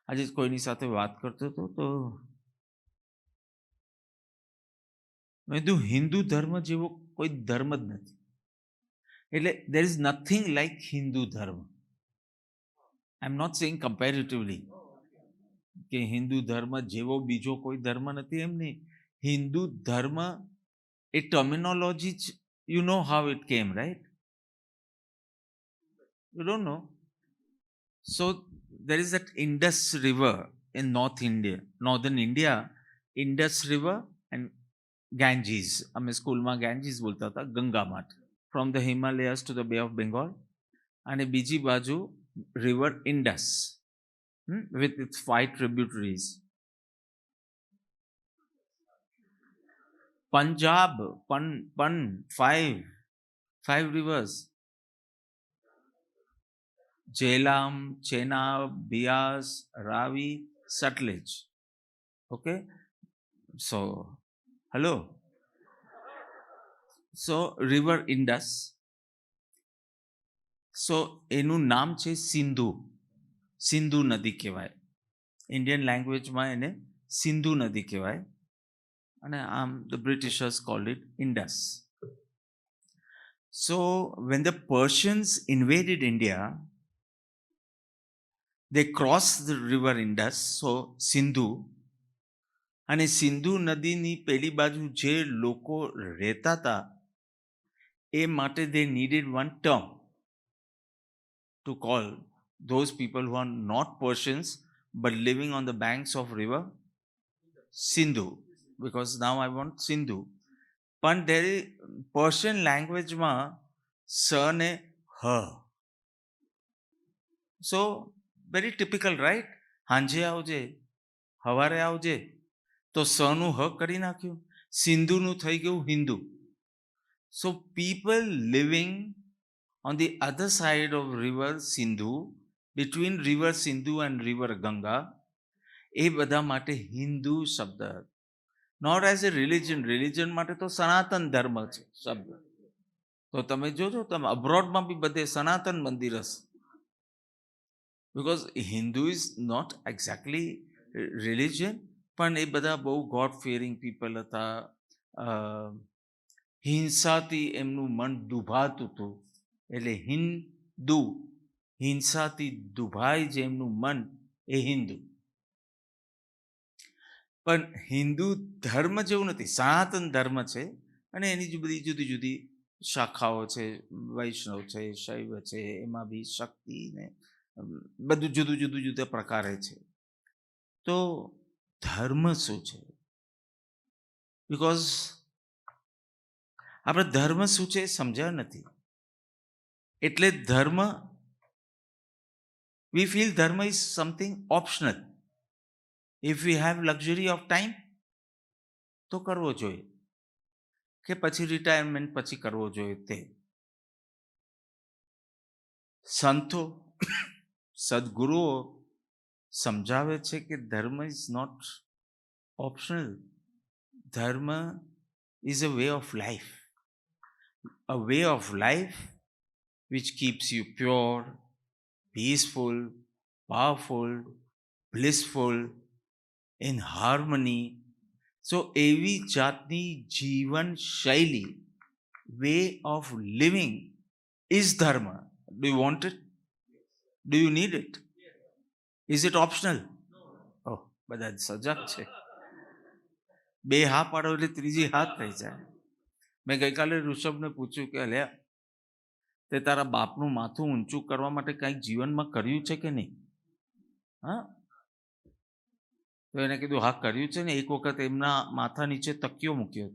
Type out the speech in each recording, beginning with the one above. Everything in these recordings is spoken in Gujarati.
આજે જ કોઈની સાથે વાત કરતો હતો તો મેં કીધું હિન્દુ ધર્મ જેવો કોઈ ધર્મ જ નથી. એટલે there is nothing like Hindu ધર્મ. આઈ એમ નોટ સેઇંગ કમ્પેરેટિવલી કે હિન્દુ ધર્મ જેવો બીજો કોઈ ધર્મ નથી, એમ નહીં. હિન્દુ ધર્મ એ ટર્મિનોલોજી જ, યુ નો હાઉ ઇટ કેમ, right? You don't know. So there is that Indus River in northern India, Indus River and Ganges. અમે સ્કૂલમાં Ganges બોલતા હતા, ગંગા માટે. From the Himalayas to the Bay of Bengal. અને બીજી બાજુ river Indus with its 5 tributaries. Punjab, five rivers. Jhelum, Chenab, Beas, Ravi, Sutlej. Okay? So, hello. So, river Indus. So, એનું નામ છે સિંધુ. સિંધુ નદી કહેવાય. ઇન્ડિયન લેંગ્વેજમાં એને સિંધુ નદી કહેવાય. અને આમ the Britishers called it Indus. So, when the Persians invaded India, they crossed the river Indus, so Sindhu. અને સિંધુ નદીની પેલી બાજુ જે લોકો રહેતા હતા એ માટે they needed one term to call those people who are not Persians but living on the banks of river Sindhu, because now I want Sindhu. પણ there is Persian language માં સ ને હ. So very typical, right? હાંજે આવજે, હવારે આવજે, તો સનું હ કરી નાખ્યું, સિંધુનું થઈ ગયું Hindu. So people living on the other side of river Sindhu, between river Sindhu and river Ganga, એ બધા માટે હિન્દુ શબ્દ. નોટ એઝ એ રિલિજન માટે તો સનાતન ધર્મ છે શબ્દ. તો તમે જોજો, તમે અબ્રોડમાં બી બધે સનાતન મંદિર હશે. Because Hindu is not exactly religion, પણ એ બધા બહુ ગોડ ફિયરિંગ પીપલ હતા. હિંસાથી એમનું મન દુભાતું હતું, એટલે હિન્દુ, હિંસાથી દુભાય જે એમનું મન એ હિન્દુ. પણ હિન્દુ ધર્મ જેવું નથી, સનાતન ધર્મ છે. અને એની જ બધી જુદી જુદી શાખાઓ છે, વૈષ્ણવ છે, શૈવ છે, એમાં બી શક્તિ ને બધું જુદું જુદા પ્રકારે છે. તો ધર્મ શું છે? બિકોઝ આપણે ધર્મ શું છે એ સમજ્યા નથી. એટલે ધર્મ, વી ફીલ ધર્મ is something optional. If we have luxury of time તો કરવો જોઈએ, કે પછી રિટાયરમેન્ટ પછી કરવો જોઈએ. તે સંતો, સદગુરુઓ સમજાવે છે કે ધર્મ ઇઝ નોટ ઓપ્શનલ. ધર્મ is a way of life. A way of life which keeps you pure, peaceful, powerful, blissful, in harmony. So એવી જાતની જીવન શૈલી, way of living is dharma. Do you want it? Do you need it? Is it optional? Oh, બધા સજાગ છે. બે હા પાડો એટલે ત્રીજી હાથ થઈ જાય. મેં ગઈકાલે ઋષભને પૂછ્યું કે લે, તે તારા બાપનું માથું ઊંચું કરવા માટે કંઈક જીવનમાં કર્યું છે કે નહીં? હા, તો એને કીધું હા કર્યું છે ને. એક વખત એમના માથા નીચે તકિયો મૂક્યો.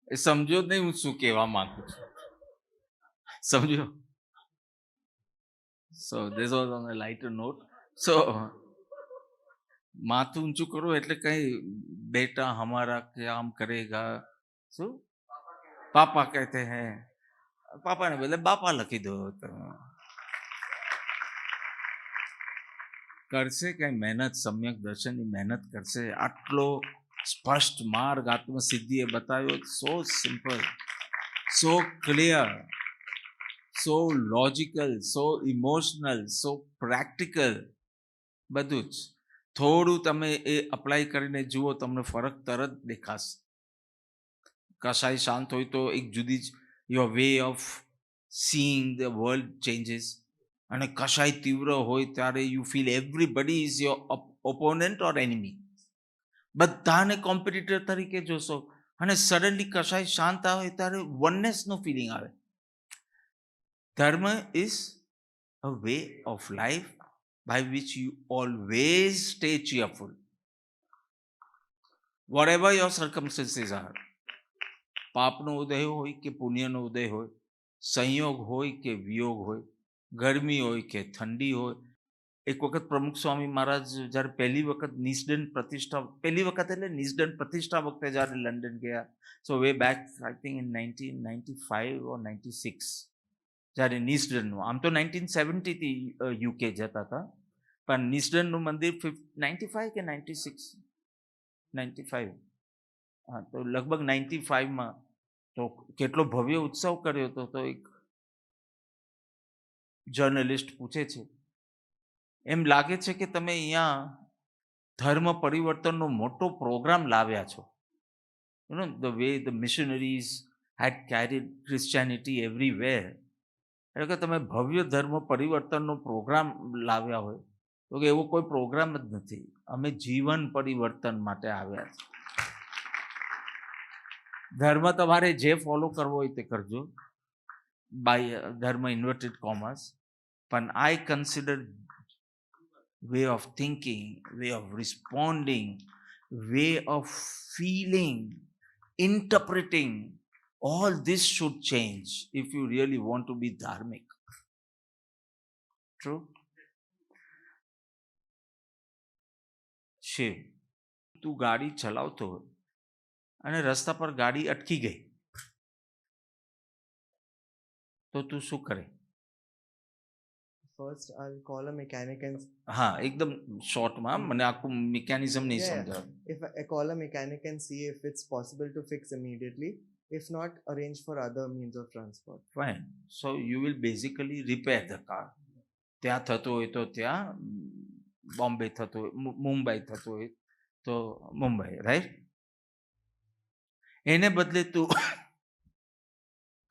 એ સમજો જ નહીં હું શું કહેવા માંગુ છું. સમજો? So this was on a lighter note. So માથું ઊંચું કરો એટલે કઈ બેટા હમારા કામ કરેગા, શું પાપા કહેતે હૈ, પાપાને બદલે બાપા લખી દો. કરશે કઈ મહેનત, સમ્યક દર્શનની મહેનત કરશે. આટલો સ્પષ્ટ માર્ગ આત્મસિદ્ધિએ બતાવ્યો. સો સિમ્પલ, સો ક્લિયર, સો લોજિકલ, સો ઇમોશનલ, સો પ્રેક્ટિકલ, બધું જ. થોડું તમે એ અપ્લાય કરીને જુઓ, તમને ફરક તરત દેખાશે. કશાય શાંત હોય તો એક જુદી જ your way of seeing the world changes. અને કશાય તીવ્ર હોય ત્યારે you feel everybody is your opponent or enemy. બધાને કોમ્પિટિટર તરીકે જોશો. અને સડનલી કશાય શાંત આવે ત્યારે વનનેસનો ફિલિંગ આવે. ધર્મ is a way of life by which you always stay cheerful, whatever your circumstances are. પાપનો ઉદય હોય કે પુણ્યનો ઉદય હોય, સંયોગ હોય કે વિયોગ હોય, ગરમી હોય કે ઠંડી હોય. એક વખત પ્રમુખ સ્વામી મહારાજ જ્યારે પહેલી વખત નિસ્દંડ પ્રતિષ્ઠા વખતે જ્યારે લંડન ગયા, so way back I think in 1995 or 96, જ્યારે નિસ્દંડનું, આમ તો 1970 થી યુકે જતા હતા, પણ નિસ્દંડનું મંદિર 95 કે 96, 95, હા, તો લગભગ 95માં તો કેટલો ભવ્ય ઉત્સવ કર્યો હતો. તો એક જર્નલિસ્ટ પૂછે છે, એમ લાગે છે કે તમે અહીંયા ધર્મ પરિવર્તનનો મોટો પ્રોગ્રામ લાવ્યા છો. You know the way the missionaries had carried Christianity everywhere. એટલે કે તમે ભવ્ય ધર્મ પરિવર્તનનો પ્રોગ્રામ લાવ્યા હોય. તો કે એવો કોઈ પ્રોગ્રામ જ નથી, અમે જીવન પરિવર્તન માટે આવ્યા છીએ. ધર્મ તમારે જે ફોલો કરવો હોય તે કરજો, બાય ધર્મ ઇન્વર્ટેડ કોમર્સ, પણ I consider way of thinking, way of responding, way of feeling, interpreting, all this should change if you really want to be dharmic. True? Shiv, તું ગાડી ચલાવતો હોય અને રસ્તા પર ગાડી અટકી ગઈ, તો તું શું કરે? First, I'll call a mechanic and હા, એકદમ શોર્ટમાં, મને આખું મિકેનિઝમ નહીં સમજાવ. if I call a mechanic and see if it's possible to fix immediately. If not, arrange for other means of transport. Fine. So you will basically repair the car. ત્યાં થતું હોય તો ત્યાં, બોમ્બે થતું હોય, મુંબઈ થતું હોય તો મુંબઈ, રાઈટ? એને બદલે તું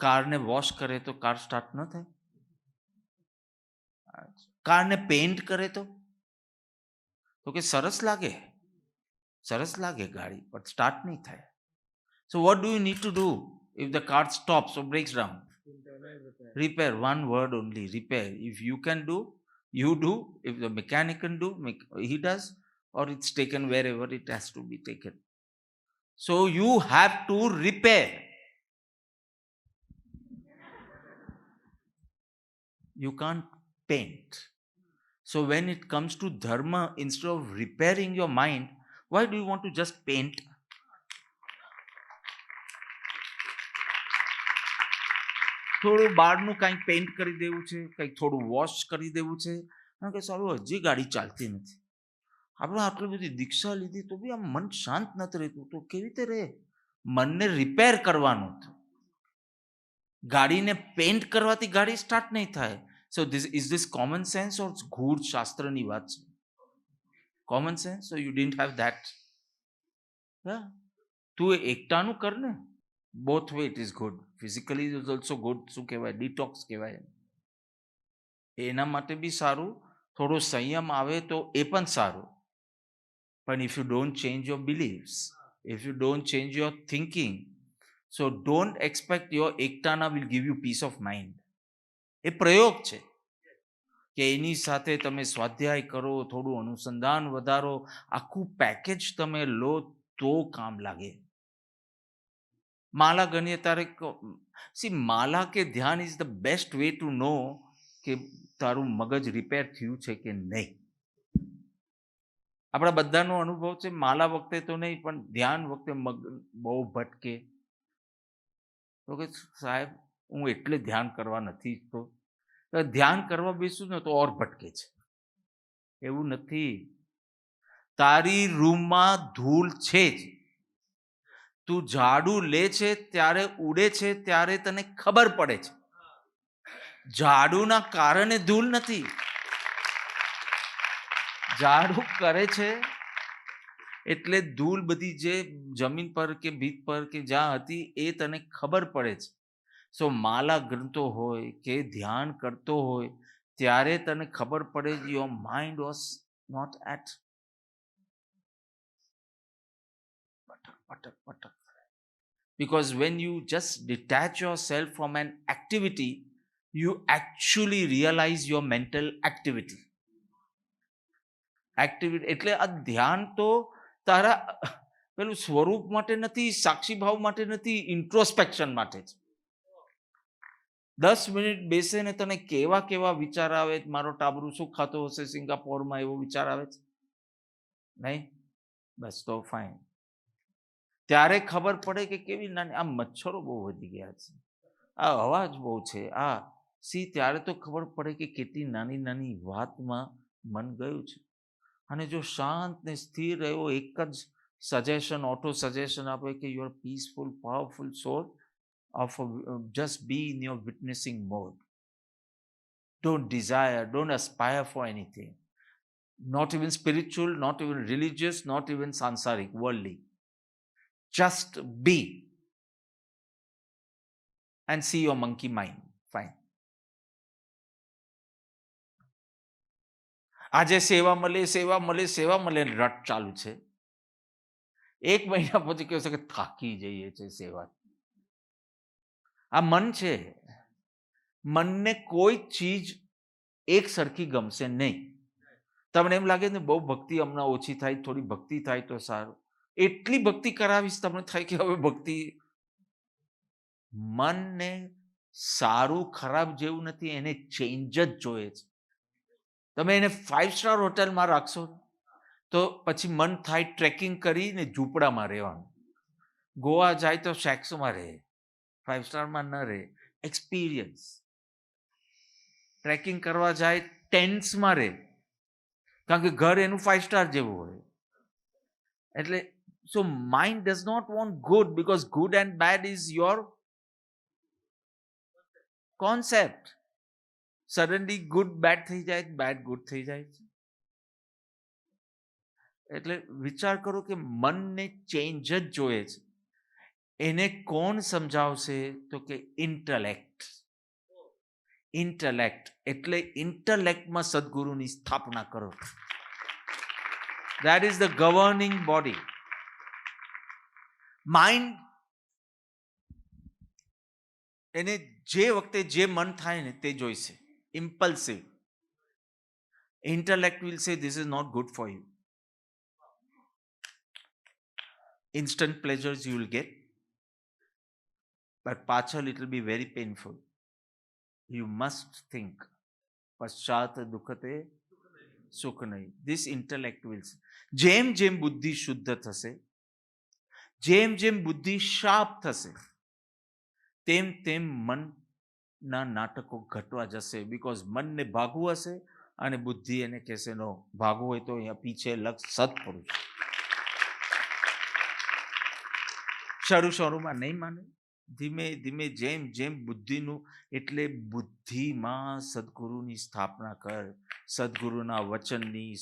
કારને વોશ કરે તો કાર સ્ટાર્ટ ન થાય? કારને પેઇન્ટ કરે તો કે સરસ લાગે ગાડી, પણ સ્ટાર્ટ નહીં થાય. So what do you need to do if the car stops or breaks down? Repair. One word only, repair. If you can do, you do. If the mechanic can do, he does, or it's taken wherever it has to be taken. So you have to repair. You can't paint. So when it comes to dharma, instead of repairing your mind, why do you want to just paint? થોડું બહારનું કંઈક પેઇન્ટ કરી દેવું છે, કંઈક થોડું વોશ કરી દેવું છે, કારણ કે સારું હજી ગાડી ચાલતી નથી. આપણે આટલી બધી દીક્ષા લીધી તો બી આમ મન શાંત નથી રહેતું, તો કેવી રીતે રહે? મનને રિપેર કરવાનું. ગાડીને પેઇન્ટ કરવાથી ગાડી સ્ટાર્ટ નહીં થાય. સો ધીસ કોમન સેન્સ ઓર ગૂઢ શાસ્ત્રની વાત છે? Common sense. So you didn't have that. તું એકટાનું કર ને. Both way it is good. Physically is also good. શું કહેવાય? ડિટોક્સ કહેવાય. એના માટે બી સારું. થોડો સંયમ આવે તો એ પણ સારું. પણ if you don't change your beliefs, if you don't change your thinking, so don't expect your એકટાના will give you peace of mind. એ પ્રયોગ છે કે એની સાથે તમે સ્વાધ્યાય કરો, થોડું અનુસંધાન વધારો, આખું પેકેજ તમે લો તો કામ લાગે. માલા ગણીએ ત્યારે માલા કે ધ્યાન is the best way to know કે તારું મગજ રિપેર થયું છે કે નહીં. આપણા બધાનો અનુભવ છે. માલા વખતે તો નહીં, પણ ધ્યાન વખતે મગ બહુ ભટકે. તો કે સાહેબ હું એટલે ધ્યાન કરવા નથી તો ધ્યાન કરવા બેસું ને તો ઓર ભટકે છે. એવું નથી. તારી રૂમમાં ધૂળ છે જ. તું ઝાડુ લે છે ત્યારે ઉડે છે ત્યારે તને ખબર પડે છે. ઝાડુના કારણે ધૂળ નથી. ઝાડુ કરે છે એટલે ધૂળ બધી જે જમીન પર કે ભીત પર કે જ્યાં હતી એ તને ખબર પડે છે. સો માલા ગણતો હોય કે ધ્યાન કરતો હોય ત્યારે તને ખબર પડે your mind was not at પટક પટક પટક. Because when you just detach yourself from an activity, you actually realize your mental activity. એટલે આ ધ્યાન તો તારા પેલું સ્વરૂપ માટે નથી, સાક્ષી ભાવ માટે નથી, ઇન્ટ્રોસ્પેક્શન માટે છે. 10 મિનિટ બેસે ને તને કેવા કેવા વિચાર આવે, મારો ટાબરું શું ખાતો હશે સિંગાપોરમાં, એવો વિચાર આવે છે નહીં? બસ તો ફાઇન. ત્યારે ખબર પડે કે કેવી નાની આ મચ્છરો બહુ વધી ગયા છે, આ અવાજ બહુ છે, આ ત્યારે તો ખબર પડે કે કેટલી નાની નાની વાતમાં મન ગયું છે. અને જો શાંત ને સ્થિર રહ્યો, એક જ સજેશન, ઓટો સજેશન આપે કે you are peaceful, powerful soul of just be in your witnessing mode. Don't desire, don't aspire for anything. Not even spiritual, not even religious, not even sansaric, worldly. Just be. And see your monkey mind. Fine. આજે સેવા મળે રટ ચાલુ છે. 1 મહિના પછી કહે છે કે થાકી જઈએ છે સેવા. આ મન છે, મનને કોઈ ચીજ એક સરખી ગમશે નહીં. તમને એમ લાગે ને બહુ ભક્તિ હમણાં ઓછી થાય, થોડી ભક્તિ થાય તો સારું, એટલી ભક્તિ કરાવીશ તમને થાય કે હવે ભક્તિ. મનને સારું ખરાબ જેવું નથી, એને ચેન્જ જ જોઈએ છે. તમે એને 5 સ્ટાર હોટલમાં રાખશો તો પછી મન થાય ટ્રેકિંગ કરીને ઝૂંપડામાં રહેવાનું. ગોવા જાય તો શેક્સમાં રહે, 5 સ્ટારમાં ન રહે. એક્સપિરિયન્સ. ટ્રેકિંગ કરવા જાય ટેન્ટ્સમાં રહે, કારણ કે ઘર એનું 5 સ્ટાર જેવું હોય. એટલે so mind does not want good, because good and bad is your concept. Suddenly good bad થઈ જાય, બેડ ગુડ થઈ જાય છે. એટલે વિચાર કરો કે મનને ચેન્જ જ જોઈએ છે. એને કોણ સમજાવશે? તો કે ઇન્ટલેક્ટ. ઇન્ટલેક્ટ એટલે ઇન્ટલેક્ટમાં સદગુરુની સ્થાપના કરો. That is the governing body. Mind એને જે વખતે જે મન થાય ને તે જોઈશે. Impulsive. ઇન્ટલેક્ટ will say this is not good for you. Instant pleasures you will get, but પાછળ it will be very painful. You must think. પશ્ચાત દુઃખતે સુખ નહીં. This intellect will say. જેમ જેમ બુદ્ધિ શુદ્ધ થશે, જેમ જેમ બુદ્ધિ શાર્પ થશે, તેમ તેમ મનના નાટકો ઘટવા જશે. બીકોઝ મનને ભાગવું હશે અને બુદ્ધિ એને કહેશે નો, ભાગવું હોય તો અહીંયા પીછે લક્ષ સત્પુરુષ. શરૂમાં નહીં માને, ધીમે ધીમે જેમ જેમ બુદ્ધિનું, એટલે બુદ્ધિમાં સદગુરુની સ્થાપના કર, સદગુરુના વચનની,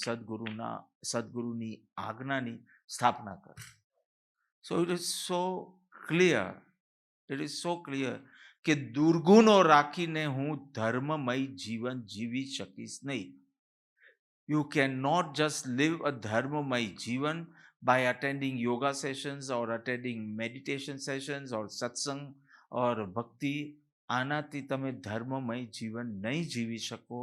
સદગુરુની આજ્ઞાની સ્થાપના કર. So it is so clear કે દુર્ગુણો રાખીને હું ધર્મમય જીવન જીવી શકીશ નહીં. You can not just live a ધર્મમય જીવન by attending yoga sessions or attending meditation sessions or satsang or bhakti. આનાથી તમે ધર્મમય જીવન નહીં જીવી શકો.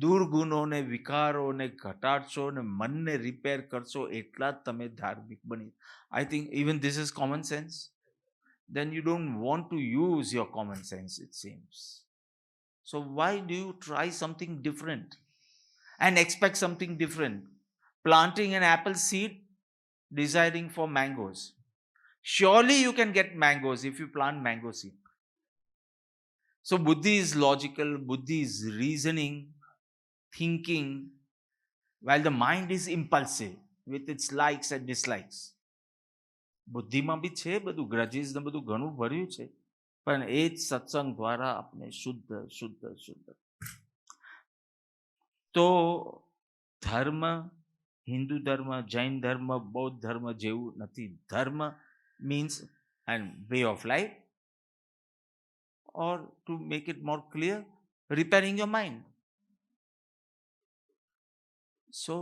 દુર્ગુણોને, વિકારોને ઘટાડશો ને મનને રિપેર કરશો, એટલા જ તમે ધાર્મિક બની. I think even this is common sense. Then you don't want to use your common sense, it seems. So why do you try something different and expect something different? Planting an apple seed, desiring for mangoes. Surely you can get mangoes if you plant mango seed. So buddhi is logical, buddhi is reasoning, thinking, while the mind is impulsive with its likes and dislikes. બુદ્ધિમાં બી છે બધું, ગ્રજીસ ને બધું ઘણું ભર્યું છે, પણ એ જ સત્સંગ દ્વારા આપણે શુદ્ધ શુદ્ધ શુદ્ધ. તો ધર્મ હિન્દુ ધર્મ, જૈન ધર્મ, બૌદ્ધ ધર્મ જેવું નથી. ધર્મ means and way of life, or to make it more clear, repairing your mind. So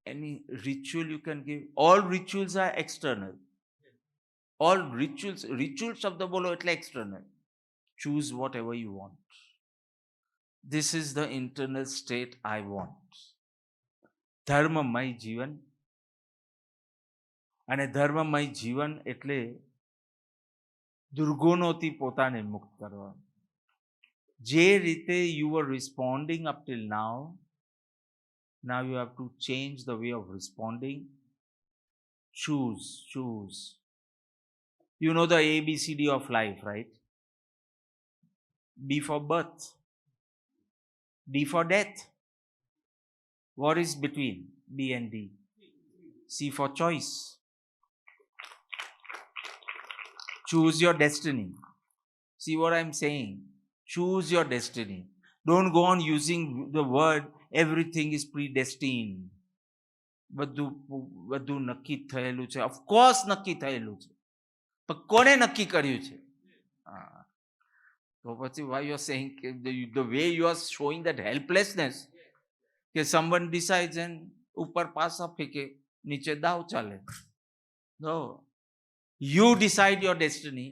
any ritual you can give, all rituals are external. All ritual શબ્દ બોલો એટલે external. Choose whatever you want. This is the internal state I want. ધર્મમય જીવન. અને ધર્મમય જીવન એટલે દુર્ગુણોથી પોતાને મુક્ત કરવા. જે રીતે you were responding up till now you have to change the way of responding. Choose. You know the ABCD of life, right? B for birth, D for death. What is between B and D? C for choice. Choose your destiny. See what I'm saying? Choose your destiny. Don't go on using the word everything is predestined. બધું નક્કી થયેલું છે. ઓફકોર્સ નક્કી થયેલું છે, પણ કોને નક્કી કર્યું છે? તો પછી why you are saying the way you are showing that helplessness, કે someone decides and ઉપર પાસા ફેંકે, નીચે દાવ ચાલે. No. You decide your destiny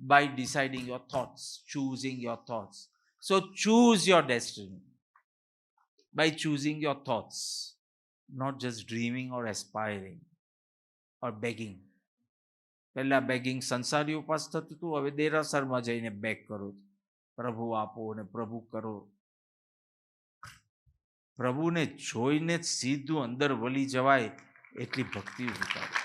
by deciding your thoughts, choosing your thoughts. So choose your destiny by choosing your thoughts, not just dreaming or aspiring or begging. પહેલા બેગિંગ સંસારી ઉપાસ થતું હતું, હવે દેરાસરમાં જઈને બેગ કરો, પ્રભુ આપો અને પ્રભુ કરો. પ્રભુને જોઈને સીધું અંદર વળી જવાય એટલી ભક્તિ ઉતારે.